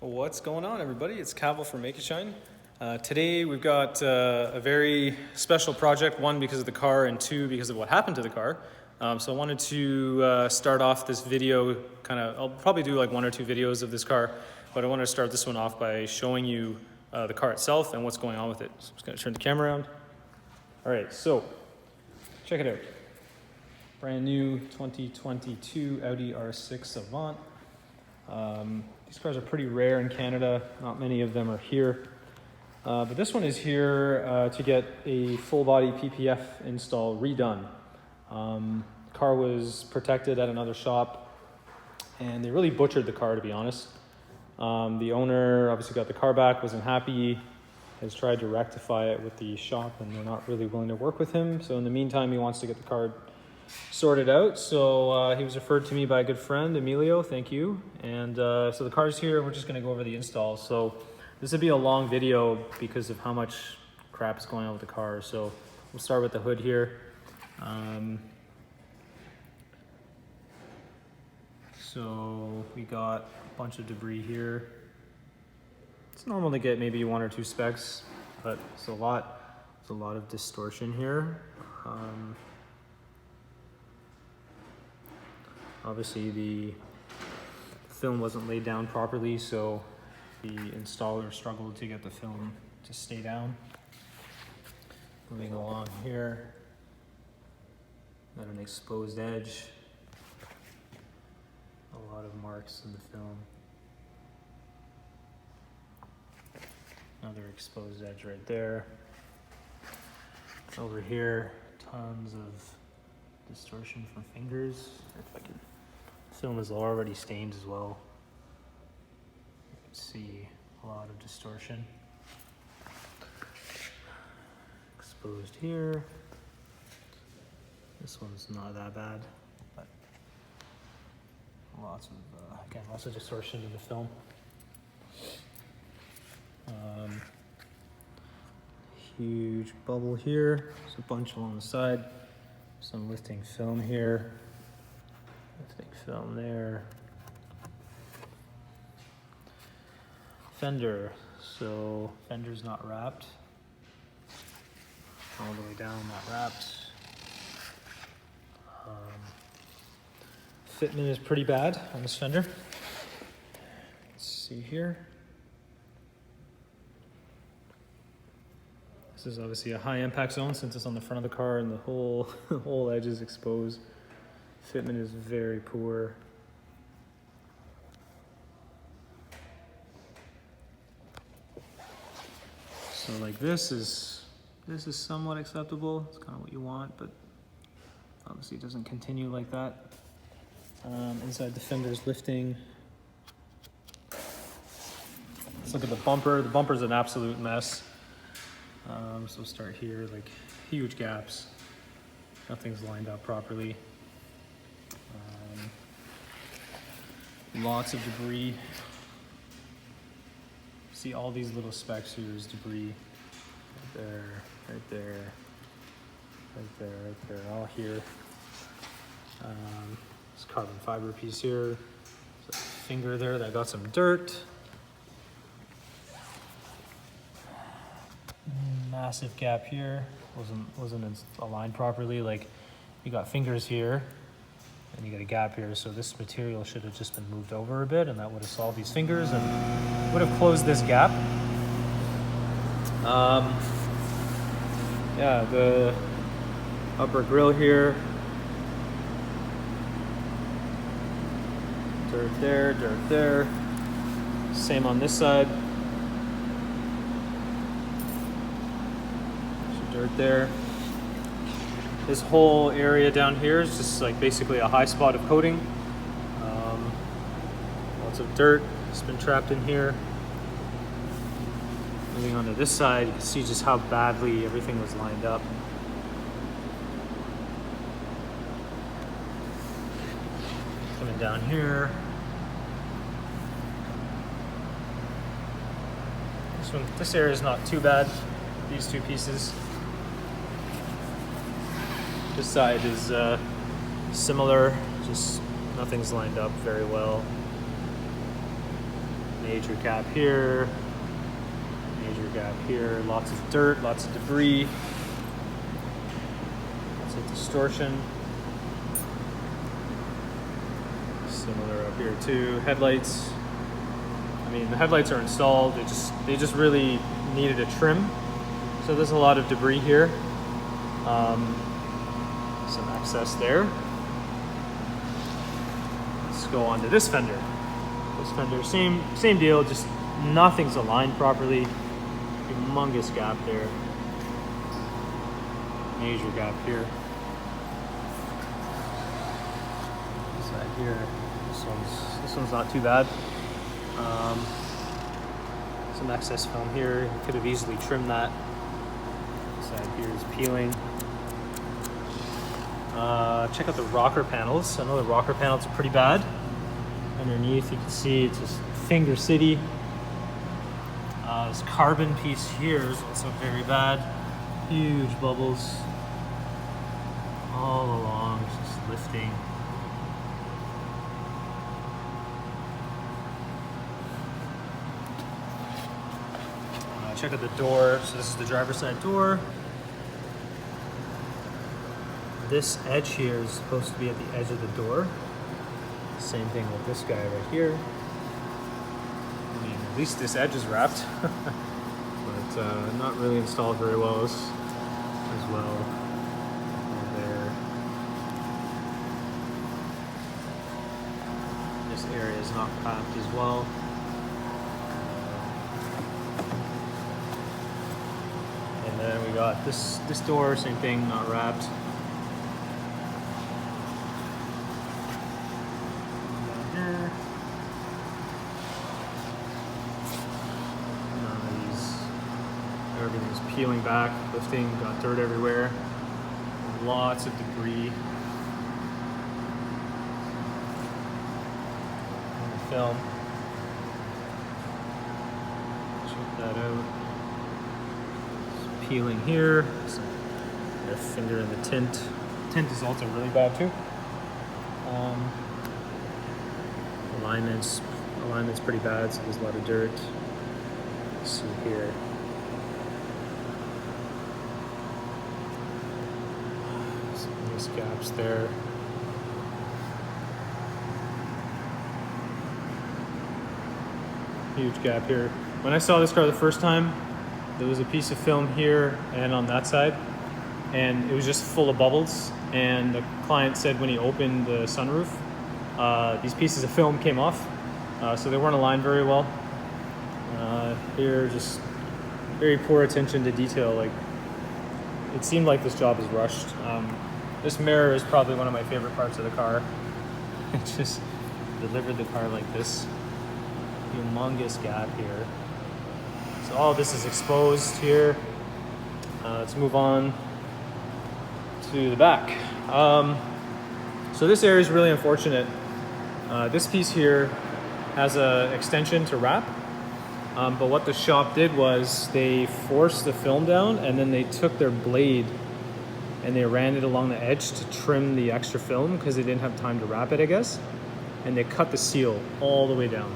What's going on, everybody? It's Cavill from Make It Shine. Today we've got a very special project, one because of the car and two because of what happened to the car. So I wanted to start off this video, I'll probably do like one or two videos of this car, but I want to start this one off by showing you the car itself and what's going on with it. So I'm just going to turn the camera around. All right, so check it out. Brand new 2022 Audi RS6 Avant. These cars are pretty rare in Canada. Not many of them are here. But this one is here to get a full body PPF install redone. Car was protected at another shop and they really butchered the car, to be honest. The owner obviously got the car back, wasn't happy, has tried to rectify it with the shop and they're not really willing to work with him. So in the meantime, he wants to get the car sorted out. So he was referred to me by a good friend, Emilio, thank you. And so the car's here, we're just gonna go over the install. So this would be a long video because of how much crap is going on with the car. So we'll start with the hood here. So we got a bunch of debris here. It's normal to get maybe one or two specks, but it's a lot of distortion here. Obviously the film wasn't laid down properly, so the installer struggled to get the film to stay down. Moving along here, got an exposed edge. A lot of marks in the film. Another exposed edge right there. Over here, tons of distortion from fingers. If I can, the film is already stained as well. You can see a lot of distortion. Exposed here. This one's not that bad, but lots of distortion in the film. Huge bubble here. There's a bunch along the side. Some lifting film here. Lifting film there. Fender. So fender's not wrapped. All the way down, not wrapped. Fitment is pretty bad on this fender. Let's see here. This is obviously a high impact zone since it's on the front of the car and the whole edge is exposed. Fitment is very poor. So like this is somewhat acceptable. It's kind of what you want, but obviously it doesn't continue like that. Inside the fender's lifting. Let's look at the bumper. The bumper's an absolute mess. So start here, like huge gaps. Nothing's lined up properly. Lots of debris. See all these little specks here is debris. Right there, right there, right there, right there, all here. This carbon fiber piece here. There's a finger there that got some dirt. Massive gap here. Wasn't aligned properly. Like you got fingers here and you got a gap here. So this material should have just been moved over a bit and that would have solved these fingers and would have closed this gap. Yeah, the upper grille here. Dirt there, dirt there. Same on this side. Dirt there. This whole area down here is just like basically a high spot of coating. Lots of dirt has been trapped in here. Moving on to this side, you can see just how badly everything was lined up. Coming down here. This area is not too bad. These two pieces. This side is similar, just nothing's lined up very well. Major gap here. Major gap here. Lots of dirt, lots of debris. Lots of distortion. Similar up here too. Headlights. I mean, the headlights are installed. They just really needed a trim. So there's a lot of debris here. Some excess there. Let's go on to this fender. This fender, same deal, just nothing's aligned properly. Humongous gap there. Major gap here. Side here. This one's not too bad. Some excess film here. Could have easily trimmed that. Side here is peeling. Check out the rocker panels. I know the rocker panels are pretty bad. Underneath you can see it's just Finger City. This carbon piece here is also very bad. Huge bubbles all along, just lifting. Check out the door. So this is the driver's side door. This edge here is supposed to be at the edge of the door. Same thing with this guy right here. I mean, at least this edge is wrapped, but not really installed very well as well. There. This area is not packed as well. And then we got this door, same thing, not wrapped. Everything's peeling back, lifting, got dirt everywhere. Lots of debris. On the film. Check that out. It's peeling here. Got a finger in the tint. Tint is also really bad too. Alignment's pretty bad, so there's a lot of dirt. Let's see here. Gaps there. Huge gap here. When I saw this car the first time, there was a piece of film here and on that side, and it was just full of bubbles. And the client said when he opened the sunroof, these pieces of film came off, so they weren't aligned very well. Here, just very poor attention to detail. Like, it seemed like this job was rushed. This mirror is probably one of my favorite parts of the car. It just delivered the car like this. Humongous gap here. So all this is exposed here. Let's move on to the back. So this area is really unfortunate. This piece here has an extension to wrap. But what the shop did was they forced the film down, and then they took their blade and they ran it along the edge to trim the extra film because they didn't have time to wrap it, I guess. And they cut the seal all the way down.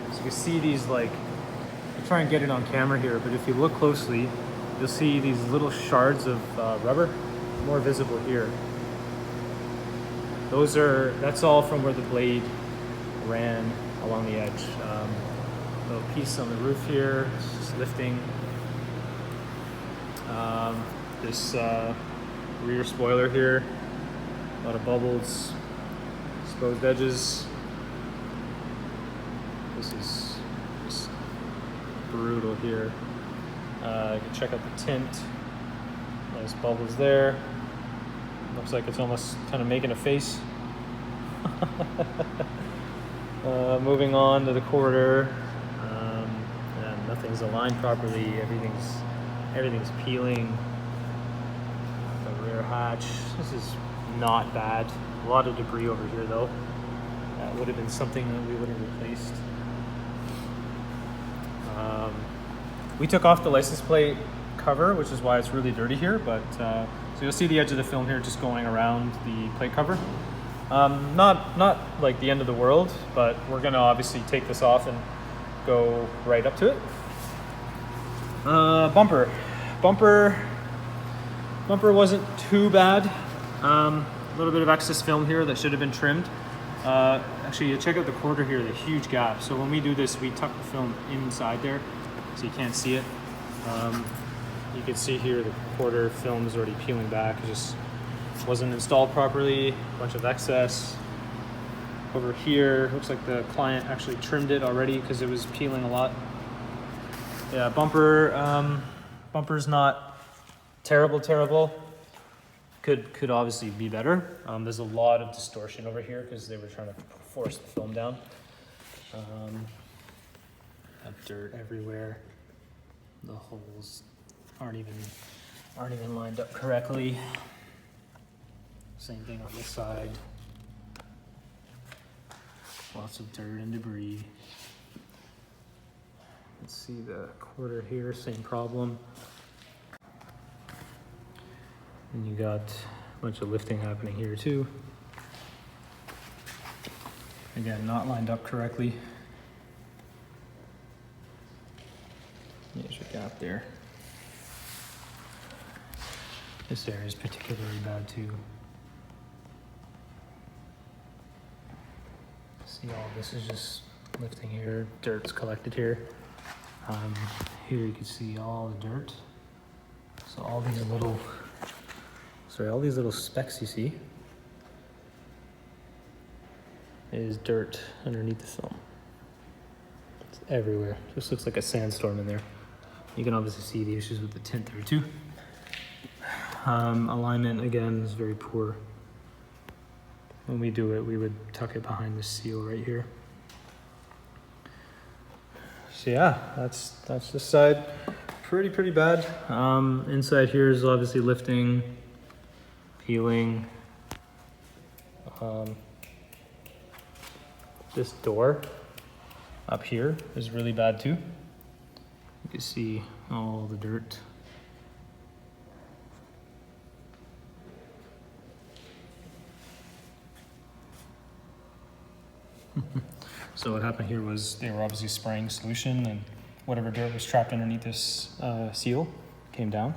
So you can see these, like, I'll try and get it on camera here, but if you look closely, you'll see these little shards of rubber, more visible here. That's all from where the blade ran along the edge. Little piece on the roof here, just lifting. This rear spoiler here, a lot of bubbles, exposed edges. This is just brutal here. You can check out the tint. Nice bubbles there. Looks like it's almost kind of making a face. Moving on to the corridor. And nothing's aligned properly. Everything's peeling. The rear hatch. This is not bad. A lot of debris over here though. That would have been something that we would have replaced. We took off the license plate cover, which is why it's really dirty here, but so you'll see the edge of the film here just going around the plate cover. Not like the end of the world, but we're gonna obviously take this off and go right up to it. Bumper wasn't too bad. A little bit of excess film here that should have been trimmed. Actually, check out the quarter here, the huge gap. So when we do this, we tuck the film inside there, so you can't see it. You can see here the quarter film is already peeling back. It just wasn't installed properly, a bunch of excess. Over here, looks like the client actually trimmed it already because it was peeling a lot. Yeah, bumper's not terrible. Could obviously be better. There's a lot of distortion over here because they were trying to force the film down. Got dirt everywhere. The holes aren't even lined up correctly. Same thing on this side. Lots of dirt and debris. Let's see the quarter here, same problem. And you got a bunch of lifting happening here too. Again, not lined up correctly. There's your gap there. This area is particularly bad too. See, all this is just lifting here, dirt's collected here. Here you can see all the dirt. So all these little specks you see is dirt underneath the film. It's everywhere. Just looks like a sandstorm in there. You can obviously see the issues with the tint there too. Alignment again is very poor. When we do it, we would tuck it behind the seal right here. So yeah, that's this side. Pretty bad. Inside here is obviously lifting, peeling. This door up here is really bad too. You can see all the dirt. So what happened here was they were obviously spraying solution, and whatever dirt was trapped underneath this seal came down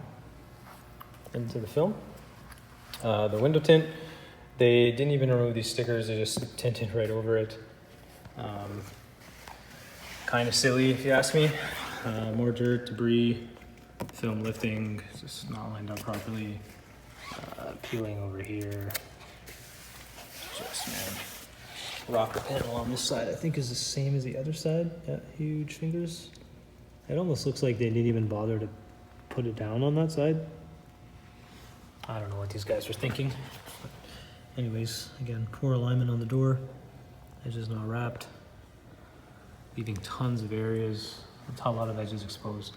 into the film. The window tint, they didn't even remove these stickers, they just tinted right over it. Kind of silly if you ask me. More dirt, debris, film lifting, just not lined up properly. Peeling over here. Just, man. Rocker panel on this side I think is the same as the other side. Yeah, huge fingers. It almost looks like they didn't even bother to put it down on that side. I don't know what these guys were thinking. But anyways, again, poor alignment on the door. Edges not wrapped. Leaving tons of areas. A lot of edges exposed.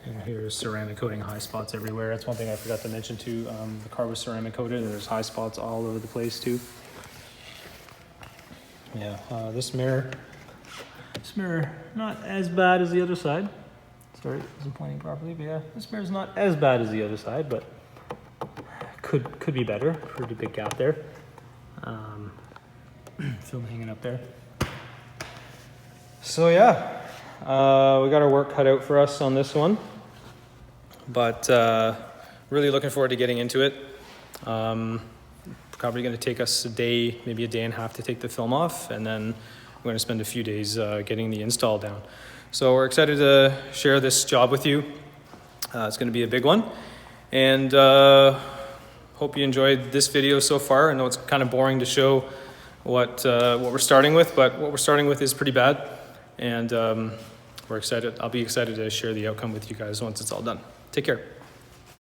And here's ceramic coating, high spots everywhere. That's one thing I forgot to mention too. The car was ceramic coated and there's high spots all over the place too. Yeah, this mirror, not as bad as the other side. Sorry, it wasn't pointing properly, but yeah, this mirror's not as bad as the other side, but could be better. Pretty big gap there. Film hanging up there. So yeah, we got our work cut out for us on this one. But really looking forward to getting into it. Probably going to take us a day, maybe a day and a half to take the film off, and then we're going to spend a few days getting the install down. So we're excited to share this job with you. It's going to be a big one, and hope you enjoyed this video so far. I know it's kind of boring to show what we're starting with, but what we're starting with is pretty bad, and we're excited. I'll be excited to share the outcome with you guys once it's all done. Take care.